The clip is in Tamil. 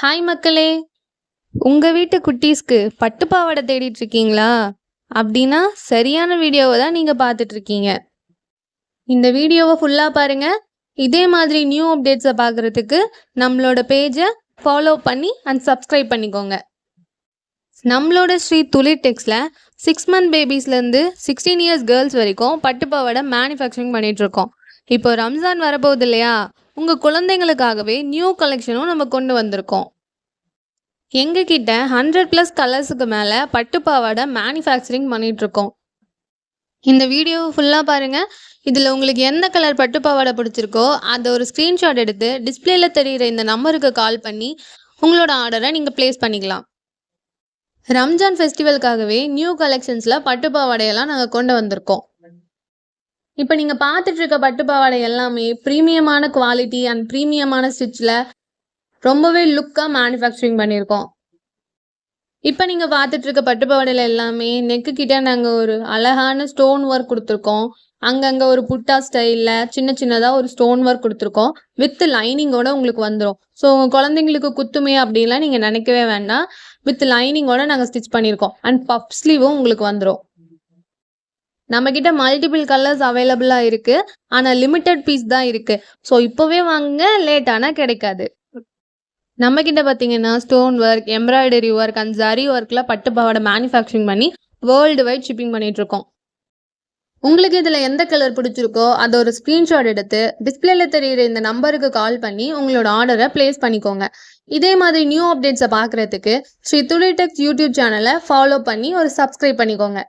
ஹாய் மக்களே, உங்க வீட்டு குட்டீஸ்க்கு பட்டு பாவாடை தேடிட்டு இருக்கீங்களா? அப்படின்னா சரியான வீடியோவை தான் நீங்க பார்த்துட்டு இருக்கீங்க. இந்த வீடியோவை ஃபுல்லா பாருங்க. இதே மாதிரி நியூ அப்டேட்ஸை பார்க்கறதுக்கு நம்மளோட பேஜை ஃபாலோ பண்ணி அண்ட் சப்ஸ்கிரைப் பண்ணிக்கோங்க. நம்மளோட ஸ்ரீ துளிர் டெக்ஸில் 6 மந்த் பேபிஸ்லேருந்து 16 இயர்ஸ் கேர்ள்ஸ் வரைக்கும் பட்டு பாவாடை மேனுஃபேக்சரிங் பண்ணிட்டு இருக்கோம். இப்போ ரம்ஜான் வரப்போகுது இல்லையா? உங்கள் குழந்தைங்களுக்காகவே நியூ கலெக்ஷனும் நம்ம கொண்டு வந்திருக்கோம். எங்ககிட்ட 100+ கலர்ஸுக்கு மேலே பட்டு பாவாடை மேனுஃபேக்சரிங் பண்ணிகிட்ருக்கோம். இந்த வீடியோவை ஃபுல்லாக பாருங்கள். இதில் உங்களுக்கு எந்த கலர் பட்டு பாவாடை பிடிச்சிருக்கோ அதை ஒரு ஸ்க்ரீன்ஷாட் எடுத்து டிஸ்பிளேயில் தெரிகிற இந்த நம்பருக்கு கால் பண்ணி உங்களோட ஆர்டரை நீங்கள் ப்ளேஸ் பண்ணிக்கலாம். ரம்ஜான் ஃபெஸ்டிவலுக்காகவே நியூ கலெக்ஷன்ஸில் பட்டு பாவாடையெல்லாம் நாங்கள் கொண்டு வந்திருக்கோம். இப்போ நீங்கள் பார்த்துட்ருக்க பட்டு பாவாடை எல்லாமே ப்ரீமியமான குவாலிட்டி அண்ட் ப்ரீமியமான ஸ்டிச்சில் ரொம்பவே லுக்காக மேனுஃபேக்சரிங் பண்ணியிருக்கோம். இப்போ நீங்கள் பார்த்துட்ருக்க பட்டு பாவாடையில் எல்லாமே நெக்கு கிட்ட நாங்கள் ஒரு அழகான ஸ்டோன் ஒர்க் கொடுத்துருக்கோம். அங்கங்கே ஒரு புட்டா ஸ்டைலில் சின்னதாக ஒரு ஸ்டோன் ஒர்க் கொடுத்துருக்கோம். வித் லைனிங்கோட உங்களுக்கு வந்துடும். ஸோ உங்கள் குழந்தைங்களுக்கு குத்துமே அப்படின்லாம் நீங்கள் நினைக்கவே வேண்டாம். வித் லைனிங்கோட நாங்கள் ஸ்டிச் பண்ணியிருக்கோம். அண்ட் பஃப் ஸ்லீவும் உங்களுக்கு வந்துடும். நம்மக்கிட்ட மல்டிபிள் கலர்ஸ் அவைலபிளாக இருக்குது. ஆனால் லிமிட்டட் பீஸ் தான் இருக்குது. ஸோ இப்போவே வாங்க, லேட் ஆனால் கிடைக்காது. நம்மக்கிட்ட பார்த்தீங்கன்னா stone work, embroidery work and zari ஒர்க்கில் பட்டு பாவாடை மேனுஃபேக்சரிங் பண்ணி வேர்ல்டு வைட் ஷிப்பிங் பண்ணிகிட்ருக்கோம். உங்களுக்கு இதில் எந்த கலர் பிடிச்சிருக்கோ அதை ஒரு ஸ்க்ரீன்ஷாட் எடுத்து டிஸ்பிளேயில் தெரிகிற இந்த நம்பருக்கு கால் பண்ணி உங்களோட ஆர்டரை ப்ளேஸ் பண்ணிக்கோங்க. இதே மாதிரி நியூ அப்டேட்ஸை பார்க்குறதுக்கு ஸ்ரீ துளிர் டெக்ஸ் யூடியூப் சேனலை ஃபாலோ பண்ணி ஒரு சப்ஸ்கிரைப் பண்ணிக்கோங்க.